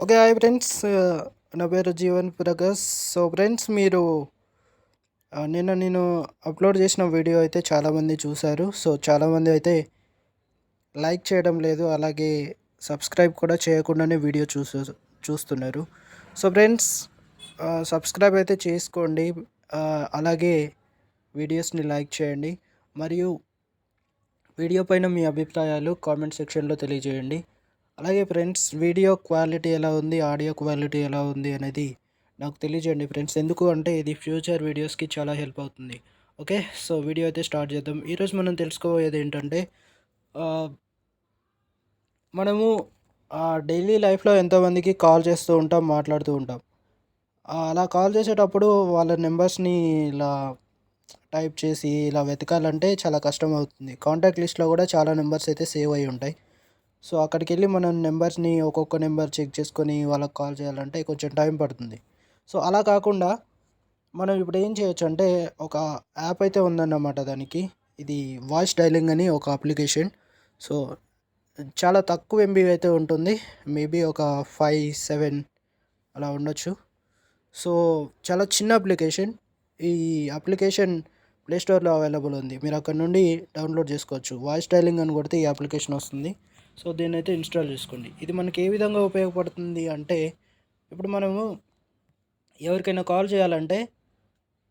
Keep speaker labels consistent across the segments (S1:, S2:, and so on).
S1: Okay. Hi friends. నా పేరు Jeevan Prakash. So friends, మీరు నిన్న నేను అప్లోడ్ చేసిన వీడియో అయితే చాలామంది చూశారు. సో చాలామంది అయితే లైక్ చేయడం లేదు. అలాగే సబ్స్క్రైబ్ కూడా చేయకుండానే వీడియో చూస్తున్నారు. సో ఫ్రెండ్స్, సబ్స్క్రైబ్ అయితే చేసుకోండి. అలాగే వీడియోస్ని లైక్ చేయండి. మరియు వీడియో పైన మీ అభిప్రాయాలు కామెంట్ సెక్షన్లో తెలియజేయండి. అలాగే ఫ్రెండ్స్, వీడియో క్వాలిటీ ఎలా ఉంది, ఆడియో క్వాలిటీ ఎలా ఉంది అనేది నాకు తెలియజేయండి ఫ్రెండ్స్. ఎందుకు అంటే ఇది ఫ్యూచర్ వీడియోస్కి చాలా హెల్ప్ అవుతుంది. ఓకే. సో వీడియో అయితే స్టార్ట్ చేద్దాం. ఈరోజు మనం తెలుసుకోబోయేది ఏంటంటే, మనము డైలీ లైఫ్లో ఎంతోమందికి కాల్ చేస్తూ ఉంటాం, మాట్లాడుతూ ఉంటాం. అలా కాల్ చేసేటప్పుడు వాళ్ళ నెంబర్స్ని ఇలా టైప్ చేసి ఇలా వెతకాలంటే చాలా కష్టం అవుతుంది. కాంటాక్ట్ లిస్ట్లో కూడా చాలా నెంబర్స్ అయితే సేవ్ అయి ఉంటాయి. సో అక్కడికెళ్ళి మనం నెంబర్స్ని ఒక్కొక్క నెంబర్ చెక్ చేసుకొని వాళ్ళకి కాల్ చేయాలంటే కొంచెం టైం పడుతుంది. సో అలా కాకుండా మనం ఇప్పుడు ఏం చేయొచ్చంటే, ఒక యాప్ అయితే ఉందన్నమాట దానికి. ఇది వాయిస్ డైలింగ్ అని ఒక అప్లికేషన్. సో చాలా తక్కువ ఎంబీ అయితే ఉంటుంది. మేబీ ఒక 5, 7 అలా ఉండొచ్చు. సో చాలా చిన్న అప్లికేషన్. ఈ అప్లికేషన్ ప్లే స్టోర్‌లో అవైలబుల్ ఉంది. మీరు అక్కడ నుండి డౌన్లోడ్ చేసుకోవచ్చు. వాయిస్ డైలింగ్ అని కొడితే ఈ అప్లికేషన్ వస్తుంది. సో దీన్నైతే ఇన్‌స్టాల్ చేసుకోండి. ఇది మనకి ఏ విధంగా ఉపయోగపడుతుంది అంటే, ఇప్పుడు మనము ఎవరికైనా కాల్ చేయాలంటే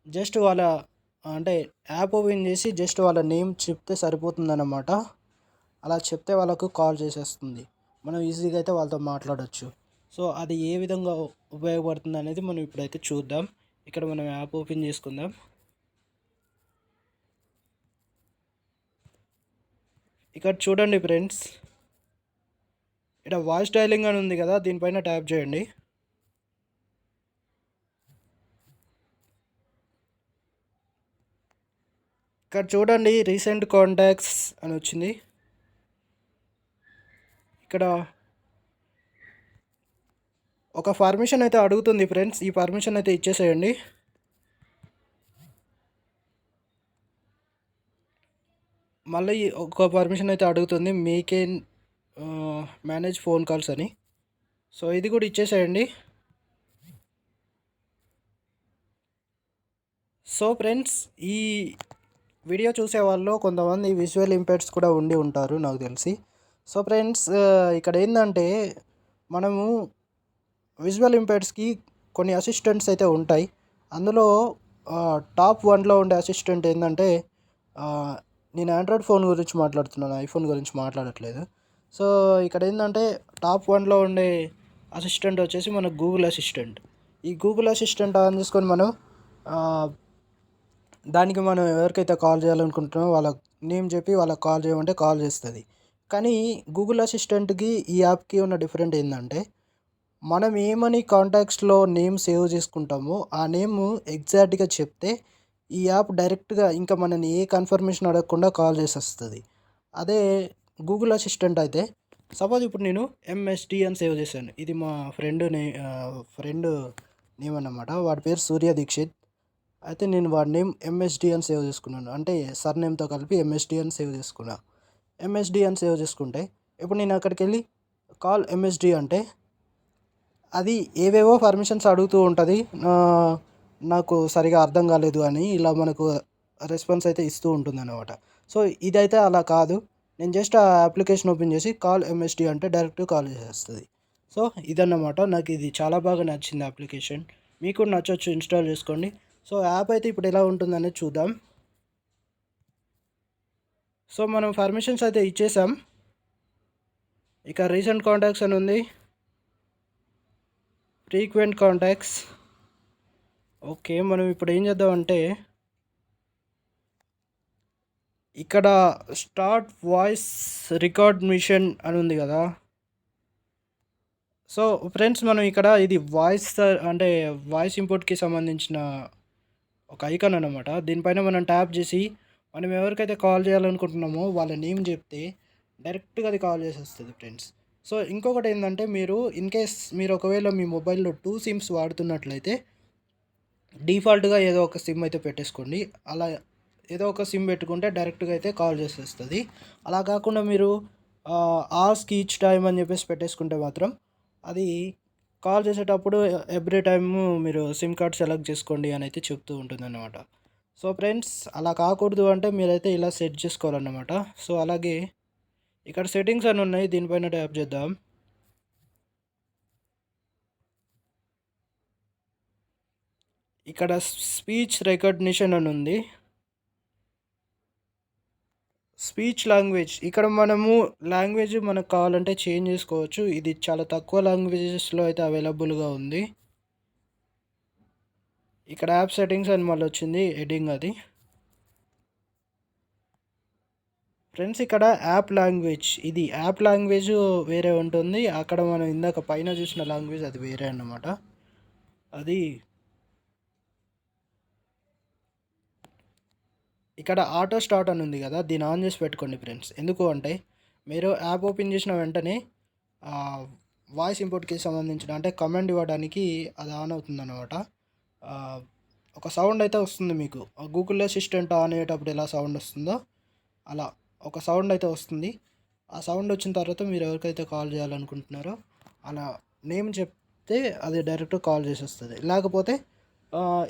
S1: జస్ట్ వాళ్ళ అంటే యాప్ ఓపెన్ చేసి జస్ట్ వాళ్ళ నేమ్ చెప్తే సరిపోతుందన్నమాట. అలా చెప్తే వాళ్ళకు కాల్ చేసేస్తుంది. మనం ఈజీగా అయితే వాళ్ళతో మాట్లాడొచ్చు. సో అది ఏ విధంగా ఉపయోగపడుతుంది అనేది మనం ఇప్పుడైతే చూద్దాం. ఇక్కడ మనం యాప్ ఓపెన్ చేసుకుందాం. ఇక్కడ చూడండి ఫ్రెండ్స్, ఇక్కడ వాయిస్ డైలింగ్ అని ఉంది కదా, దీనిపైన ట్యాప్ చేయండి. ఇక్కడ చూడండి, రీసెంట్ కాంటాక్ట్స్ అని వచ్చింది. ఇక్కడ ఒక పర్మిషన్ అయితే అడుగుతుంది ఫ్రెండ్స్. ఈ పర్మిషన్ అయితే ఇచ్చేసేయండి. మళ్ళీ ఒక పర్మిషన్ అయితే అడుగుతుంది, మీకే మేనేజ్ ఫోన్ కాల్స్ అని. సో ఇది కూడా ఇచ్చేసేయండి. సో ఫ్రెండ్స్, ఈ వీడియో చూసే వాళ్ళు కొంతమంది విజువల్ ఇంపైర్డ్స్ కూడా ఉండి ఉంటారు నాకు తెలిసి. సో ఫ్రెండ్స్, ఇక్కడ ఏంటంటే, మనము విజువల్ ఇంపైర్డ్స్కి కొన్ని అసిస్టెంట్స్ అయితే ఉంటాయి. అందులో టాప్ 1లో ఉండే అసిస్టెంట్ ఏంటంటే, నేను ఆండ్రాయిడ్ ఫోన్ గురించి మాట్లాడుతున్నాను, ఐఫోన్ గురించి మాట్లాడట్లేదు. సో ఇక్కడ ఏంటంటే, టాప్ 1లో ఉండే అసిస్టెంట్ వచ్చేసి మన గూగుల్ అసిస్టెంట్. ఈ గూగుల్ అసిస్టెంట్ ఆన్ చేసుకొని మనం దానికి మనం ఎవరికైతే కాల్ చేయాలనుకుంటున్నామో వాళ్ళ నేమ్ చెప్పి వాళ్ళకి కాల్ చేయమంటే కాల్ చేస్తుంది. కానీ గూగుల్ అసిస్టెంట్కి ఈ యాప్కి ఉన్న డిఫరెంట్ ఏంటంటే, మనం ఏమని కాంటాక్ట్స్లో నేమ్ సేవ్ చేసుకుంటామో ఆ నేమ్ ఎగ్జాక్ట్గా చెప్తే ఈ యాప్ డైరెక్ట్గా ఇంకా మనని ఏ కన్ఫర్మేషన్ అడగకుండా కాల్ చేసేస్తుంది. అదే గూగుల్ అసిస్టెంట్ అయితే, సపోజ్ ఇప్పుడు నేను ఎంఎస్డి అని సేవ్ చేశాను. ఇది మా ఫ్రెండ్ నేమ్ అన్నమాట. వాడి పేరు సూర్య దీక్షిత్. అయితే నేను వాడి నేమ్ ఎంఎస్డి అని సేవ్ చేసుకున్నాను. అంటే సర్నేమ్తో కలిపి ఎంఎస్డి అని సేవ్ చేసుకున్నా. ఎంఎస్డి అని సేవ్ చేసుకుంటే ఇప్పుడు నేను అక్కడికి వెళ్ళి కాల్ ఎంఎస్డి అంటే అది ఏవేవో పర్మిషన్స్ అడుగుతూ ఉంటుంది. నాకు సరిగా అర్థం కాలేదు అని ఇలా మనకు రెస్పాన్స్ అయితే ఇస్తూ ఉంటుందన్నమాట. సో ఇదైతే అలా కాదు. నేను జస్ట్ ఆ అప్లికేషన్ ఓపెన్ చేసి కాల్ ఎంఎస్డి అంటే డైరెక్ట్ కాల్ చేసేస్తుంది. సో ఇదన్నమాట. నాకు ఇది చాలా బాగా నచ్చింది అప్లికేషన్. మీకు కూడా నచ్చొచ్చు, ఇన్స్టాల్ చేసుకోండి. సో యాప్ అయితే ఇప్పుడు ఎలా ఉంటుందనేది చూద్దాం. సో మనం పర్మిషన్స్ అయితే ఇచ్చేసాం. ఇక రీసెంట్ కాంటాక్ట్స్ అని ఉంది, ఫ్రీక్వెంట్ కాంటాక్ట్స్. ఓకే, మనం ఇప్పుడు ఏం చేద్దామంటే, ఇక్కడ స్టార్ట్ వాయిస్ రికార్డ్ మిషన్ అని ఉంది కదా. సో ఫ్రెండ్స్, మనం ఇక్కడ ఇది వాయిస్ అంటే వాయిస్ ఇంపోర్ట్కి సంబంధించిన ఒక ఐకాన్ అనమాట. దీనిపైన మనం ట్యాప్ చేసి మనం ఎవరికైతే కాల్ చేయాలనుకుంటున్నామో వాళ్ళ నేమ్ చెప్తే డైరెక్ట్గా అది కాల్ చేసేస్తుంది ఫ్రెండ్స్. సో ఇంకొకటి ఏంటంటే, మీరు ఇన్ కేస్ మీరు ఒకవేళ మీ మొబైల్లో 2 సిమ్స్ వాడుతున్నట్లయితే డిఫాల్ట్గా ఏదో ఒక సిమ్ అయితే పెట్టేసుకోండి. అలా ఏదో ఒక సిమ్ పెట్టుకుంటే డైరెక్ట్గా అయితే కాల్ చేసేస్తుంది. అలా కాకుండా మీరు ఆస్క్ ఈచ్ టైమ్ అని చెప్పేసి పెట్టేసుకుంటే మాత్రం అది కాల్ చేసేటప్పుడు ఎవ్రీ టైము మీరు సిమ్ కార్డ్ సెలెక్ట్ చేసుకోండి అని అయితే చెప్తూ ఉంటుందన్నమాట. సో ఫ్రెండ్స్, అలా కాకూడదు అంటే మీరైతే ఇలా సెట్ చేసుకోవాలన్నమాట. సో అలాగే ఇక్కడ సెట్టింగ్స్ అని ఉన్నాయి, దీనిపైన ట్యాప్ చేద్దాం. ఇక్కడ స్పీచ్ రికగ్నిషన్ అని ఉంది. స్పీచ్ లాంగ్వేజ్, ఇక్కడ మనము లాంగ్వేజ్ మనకు కావాలంటే చేంజ్ చేసుకోవచ్చు. ఇది చాలా తక్కువ లాంగ్వేజెస్లో అయితే అవైలబుల్గా ఉంది. ఇక్కడ యాప్ సెట్టింగ్స్ అని మళ్ళీ వచ్చింది హెడ్డింగ్ అది. ఫ్రెండ్స్, ఇక్కడ యాప్ లాంగ్వేజ్, ఇది యాప్ లాంగ్వేజ్ వేరే ఉంటుంది. అక్కడ మనం ఇందాక పైన చూసిన లాంగ్వేజ్ అది వేరే అన్నమాట. అది ఇక్కడ ఆటో స్టార్ట్ అని ఉంది కదా, దీన్ని ఆన్ చేసి పెట్టుకోండి ఫ్రెండ్స్. ఎందుకు అంటే మీరు యాప్ ఓపెన్ చేసిన వెంటనే వాయిస్ ఇంపోర్ట్కి సంబంధించిన అంటే కమాండ్ ఇవ్వడానికి అది ఆన్ అవుతుందన్నమాట. ఒక సౌండ్ అయితే వస్తుంది మీకు. గూగుల్ అసిస్టెంట్ ఆన్ అయ్యేటప్పుడు ఎలా సౌండ్ వస్తుందో అలా ఒక సౌండ్ అయితే వస్తుంది. ఆ సౌండ్ వచ్చిన తర్వాత మీరు ఎవరికైతే కాల్ చేయాలనుకుంటున్నారో అలా నేమ్ చెప్తే అది డైరెక్ట్ కాల్ చేసేస్తుంది. లేకపోతే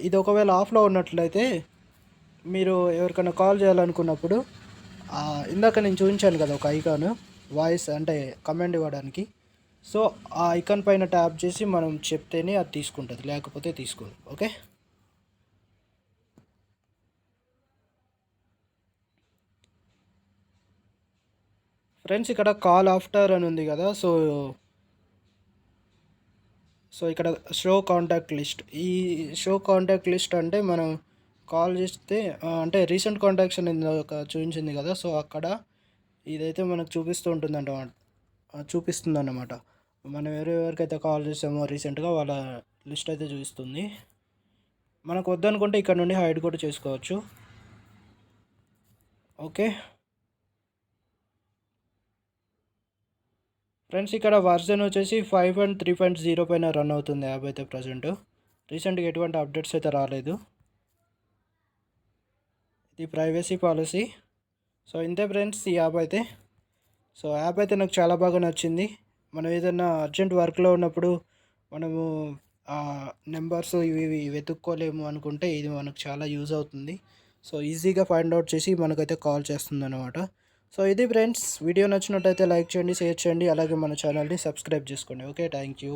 S1: ఇది ఒకవేళ ఆఫ్లో ఉన్నట్లయితే మీరు ఎవరికైనా కాల్ చేయాలనుకున్నప్పుడు ఇందాక నేను చూపించాను కదా ఒక ఐకాన్, వాయిస్ అంటే కమాండ్ ఇవ్వడానికి. సో ఆ ఐకాన్ పైన ట్యాప్ చేసి మనం చెప్తేనే అది తీసుకుంటుంది, లేకపోతే తీసుకోదు. ఓకే ఫ్రెండ్స్, ఇక్కడ కాల్ ఆఫ్టర్ అని ఉంది కదా. సో ఇక్కడ షో కాంటాక్ట్ లిస్ట్. ఈ షో కాంటాక్ట్ లిస్ట్ అంటే మనం కాల్ చేస్తే అంటే రీసెంట్ కాంటాక్ట్స్ అనేది ఒక చూపించింది కదా, సో అక్కడ ఇదైతే మనకు చూపిస్తుంది అన్నమాట. మనం ఎవరెవరికైతే కాల్ చేసామో రీసెంట్గా వాళ్ళ లిస్ట్ అయితే చూపిస్తుంది. మనకు వద్దనుకుంటే ఇక్కడ నుండి హైడ్ కూడా చేసుకోవచ్చు. ఓకే ఫ్రెండ్స్, ఇక్కడ వర్జన్ వచ్చేసి 5.3.0 పైన రన్ అవుతుంది యాప్ అయితే ప్రజెంట్. రీసెంట్గా ఎటువంటి అప్డేట్స్ అయితే రాలేదు. ఇది ప్రైవసీ పాలసీ. సో ఇంతే ఫ్రెండ్స్ ఈ యాప్ అయితే. సో యాప్ అయితే నాకు చాలా బాగా నచ్చింది. మనం ఏదైనా అర్జెంట్ వర్క్లో ఉన్నప్పుడు మనము నెంబర్స్ ఇవి వెతుక్కోలేము అనుకుంటే ఇది మనకు చాలా యూజ్ అవుతుంది. సో ఈజీగా ఫైండ్ అవుట్ చేసి మనకైతే కాల్ చేస్తుంది అనమాట. సో ఇది ఫ్రెండ్స్, వీడియో నచ్చినట్టయితే లైక్ చేయండి, షేర్ చేయండి, అలాగే మన ఛానల్ని సబ్స్క్రైబ్ చేసుకోండి. Okay, thank you.